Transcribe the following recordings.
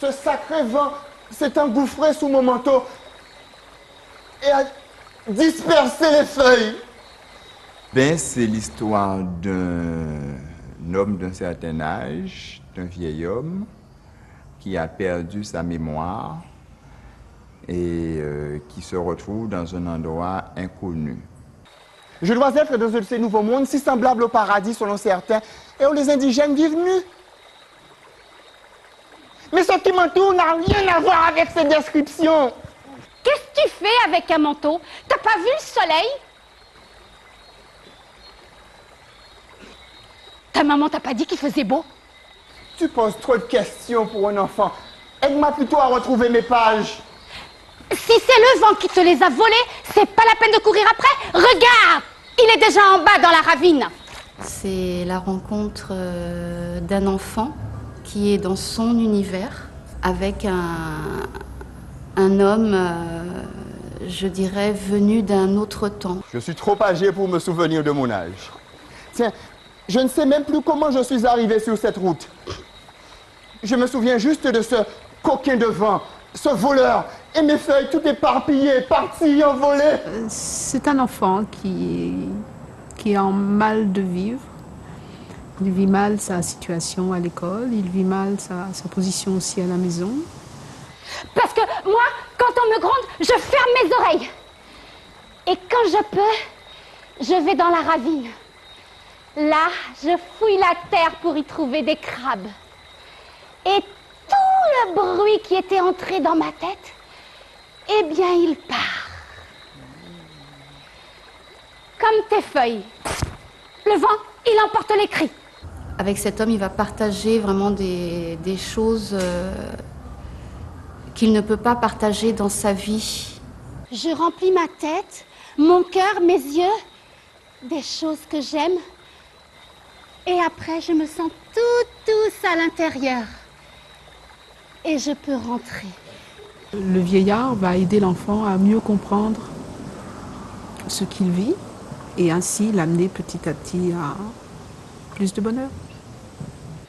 Ce sacré vent s'est engouffré sous mon manteau et a dispersé les feuilles. Ben, c'est l'histoire d'un homme d'un certain âge, d'un vieil homme, qui a perdu sa mémoire et qui se retrouve dans un endroit inconnu. Je dois être dans un de ces nouveaux mondes, si semblables au paradis selon certains, et où les indigènes vivent nus. Mais ce qui m'entoure n'a rien à voir avec ces descriptions. Qu'est-ce que tu fais avec un manteau? T'as pas vu le soleil? Ta maman t'a pas dit qu'il faisait beau? Tu poses trop de questions pour un enfant. Aide-moi plutôt à retrouver mes pages. Si c'est le vent qui te les a volés, c'est pas la peine de courir après. Regarde! Il est déjà en bas dans la ravine. C'est la rencontre d'un enfant qui est dans son univers avec un homme, je dirais, venu d'un autre temps. Je suis trop âgé pour me souvenir de mon âge. Tiens, je ne sais même plus comment je suis arrivé sur cette route. Je me souviens juste de ce coquin de vent, ce voleur, et mes feuilles tout éparpillées, parties, envolées. C'est un enfant qui est en mal de vivre. Il vit mal sa situation à l'école, il vit mal sa position aussi à la maison. Parce que moi, quand on me gronde, je ferme mes oreilles. Et quand je peux, je vais dans la ravine. Là, je fouille la terre pour y trouver des crabes. Et tout le bruit qui était entré dans ma tête, eh bien, il part. Comme tes feuilles. Le vent, il emporte les cris. Avec cet homme, il va partager vraiment des choses qu'il ne peut pas partager dans sa vie. Je remplis ma tête, mon cœur, mes yeux, des choses que j'aime. Et après, je me sens toute douce à l'intérieur. Et je peux rentrer. Le vieillard va aider l'enfant à mieux comprendre ce qu'il vit et ainsi l'amener petit à petit à plus de bonheur.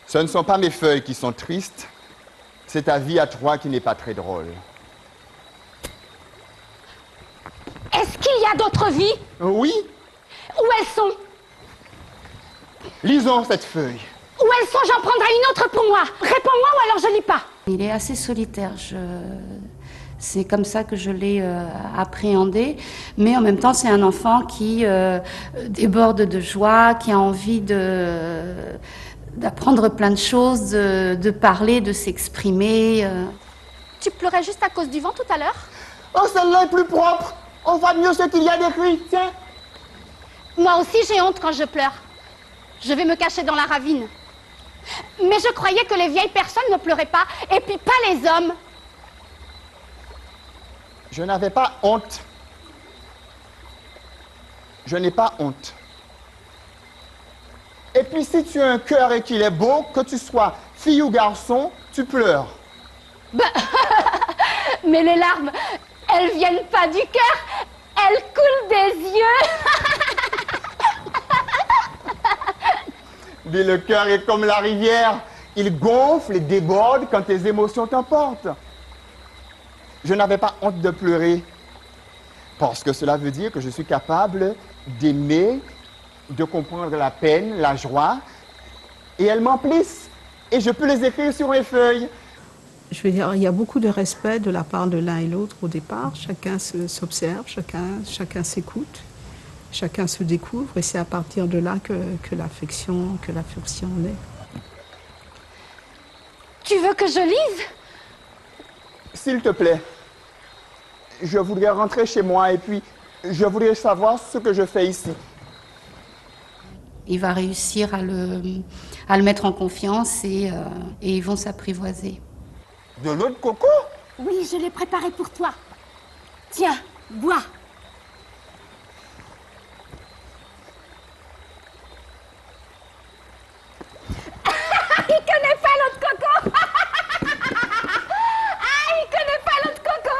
Ce ne sont pas mes feuilles qui sont tristes, c'est ta vie à toi qui n'est pas très drôle. Est-ce qu'il y a d'autres vies? Oui, Où elles sont? lisons cette feuille. Où elles sont? J'en prendrai une autre pour moi. Réponds-moi ou alors je lis pas. Il est assez solitaire, c'est comme ça que je l'ai appréhendé, mais en même temps c'est un enfant qui déborde de joie, qui a envie d'apprendre plein de choses, de parler, de s'exprimer. Tu pleurais juste à cause du vent tout à l'heure? Oh, celle-là est plus propre. On voit mieux ce qu'il y a d'écrit, tiens. Moi aussi j'ai honte quand je pleure. Je vais me cacher dans la ravine. Mais je croyais que les vieilles personnes ne pleuraient pas, et puis pas les hommes. Je n'avais pas honte. Je n'ai pas honte. Et puis si tu as un cœur et qu'il est beau, que tu sois fille ou garçon, tu pleures. Mais les larmes, elles viennent pas du cœur, elles coulent des yeux. Mais le cœur est comme la rivière. Il gonfle et déborde quand tes émotions t'emportent. Je n'avais pas honte de pleurer. Parce que cela veut dire que je suis capable d'aimer, de comprendre la peine, la joie. Et elles m'emplissent. Et je peux les écrire sur mes feuilles. Je veux dire, il y a beaucoup de respect de la part de l'un et l'autre au départ. Chacun s'observe, chacun s'écoute, chacun se découvre. Et c'est à partir de là que l'affection naît. Tu veux que je lise? S'il te plaît, je voudrais rentrer chez moi et puis je voudrais savoir ce que je fais ici. Il va réussir à le mettre en confiance et ils vont s'apprivoiser. De l'eau de coco? Oui, je l'ai préparé pour toi. Tiens, bois. Il connaît pas l'eau de coco. Ah, il connaît pas l'eau de coco.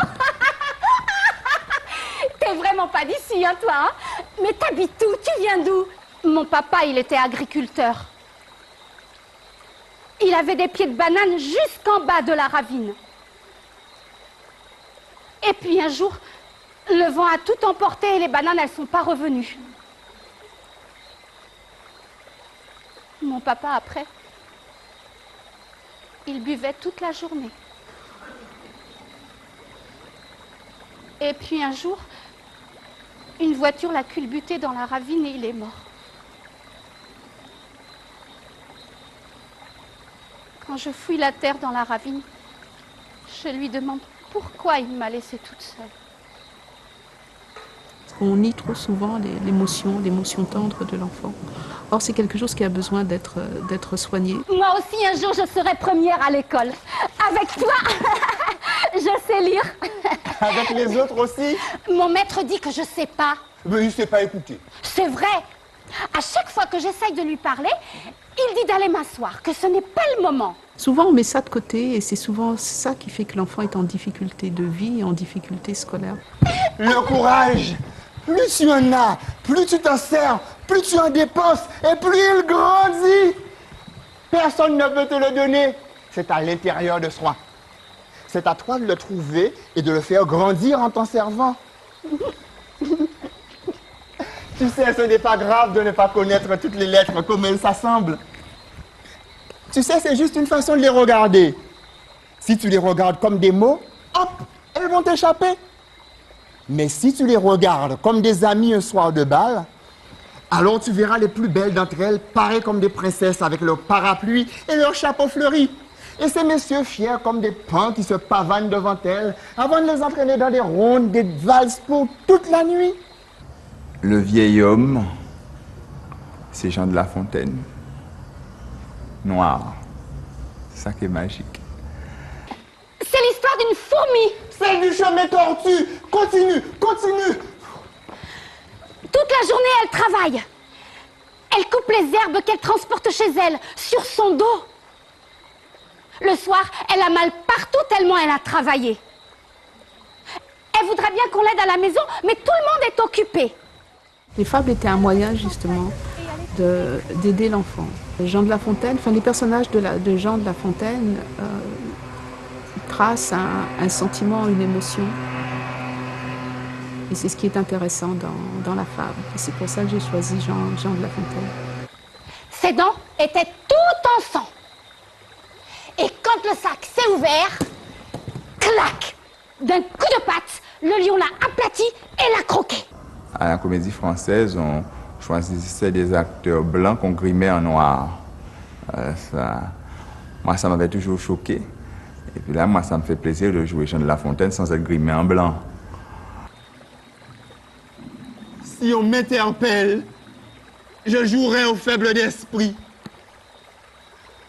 T'es vraiment pas d'ici, hein, toi, hein? Mais t'habites où? Tu viens d'où? Mon papa, il était agriculteur. Il avait des pieds de banane jusqu'en bas de la ravine. Et puis un jour, le vent a tout emporté et les bananes, elles ne sont pas revenues. Mon papa, après, il buvait toute la journée. Et puis un jour, une voiture l'a culbuté dans la ravine et il est mort. Quand je fouille la terre dans la ravine, je lui demande pourquoi il m'a laissée toute seule. On nie trop souvent l'émotion tendre de l'enfant. Or, c'est quelque chose qui a besoin d'être soigné. Moi aussi, un jour, je serai première à l'école. Avec toi, je sais lire. Avec les autres aussi? Mon maître dit que je ne sais pas. Mais il ne sait pas écouter. C'est vrai. À chaque fois que j'essaye de lui parler, il dit d'aller m'asseoir, que ce n'est pas le moment. Souvent, on met ça de côté et c'est souvent ça qui fait que l'enfant est en difficulté de vie, en difficulté scolaire. Le courage, plus tu en as, plus tu t'en sers, plus tu en dépenses et plus il grandit. Personne ne peut te le donner. C'est à l'intérieur de soi. C'est à toi de le trouver et de le faire grandir en t'en servant. Tu sais, ce n'est pas grave de ne pas connaître toutes les lettres comme elles s'assemblent. Tu sais, c'est juste une façon de les regarder. Si tu les regardes comme des mots, hop, elles vont t'échapper. Mais si tu les regardes comme des amis un soir de bal, alors tu verras les plus belles d'entre elles pareilles comme des princesses avec leur parapluie et leur chapeau fleuri. Et ces messieurs fiers comme des pans qui se pavanent devant elles avant de les entraîner dans des rondes, des valses pour toute la nuit. Le vieil homme, c'est Jean de La Fontaine. Noir. C'est ça qui est magique. C'est l'histoire d'une fourmi. Celle du chemin tortue. Continue, continue. Toute la journée, elle travaille. Elle coupe les herbes qu'elle transporte chez elle, sur son dos. Le soir, elle a mal partout tellement elle a travaillé. Elle voudrait bien qu'on l'aide à la maison, mais tout le monde est occupé. Les fables étaient un moyen justement d'aider l'enfant. Jean de La Fontaine, enfin les personnages de Jean de La Fontaine tracent un sentiment, une émotion. Et c'est ce qui est intéressant dans la fable. Et c'est pour ça que j'ai choisi Jean de La Fontaine. Ses dents étaient toutes en sang. Et quand le sac s'est ouvert, clac! D'un coup de patte, le lion l'a aplati et l'a croqué. À la Comédie Française, on choisissait des acteurs blancs qu'on grimait en noir. Moi, ça m'avait toujours choqué. Et puis là, moi, ça me fait plaisir de jouer Jean de La Fontaine sans être grimé en blanc. Si on m'interpelle, je jouerai aux faibles d'esprit.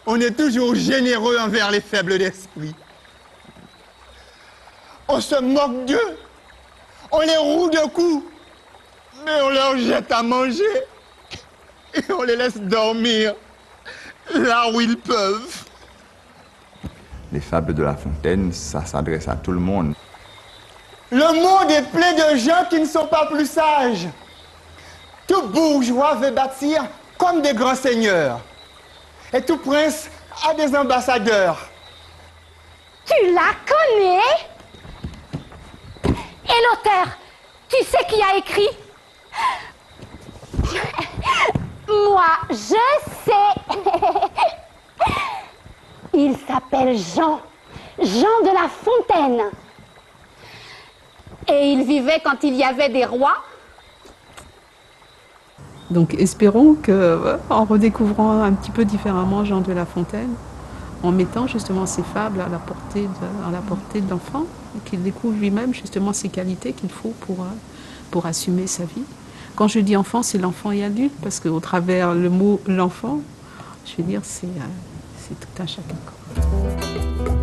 On est toujours généreux envers les faibles d'esprit. On se moque d'eux, on les roue de coups, mais on leur jette à manger et on les laisse dormir là où ils peuvent. Les fables de La Fontaine, ça s'adresse à tout le monde. Le monde est plein de gens qui ne sont pas plus sages. Tout bourgeois veut bâtir comme des grands seigneurs. Et tout prince a des ambassadeurs. Tu la connais? Et l'auteur, tu sais qui a écrit? Moi, je sais. Il s'appelle Jean. Jean de La Fontaine. Et il vivait quand il y avait des rois. Donc espérons qu'en redécouvrant un petit peu différemment Jean de La Fontaine, en mettant justement ses fables à la portée de l'enfant, qu'il découvre lui-même justement ses qualités qu'il faut pour assumer sa vie. Quand je dis enfant, c'est l'enfant et adulte, parce qu'au travers le mot l'enfant, je veux dire, c'est tout un chacun.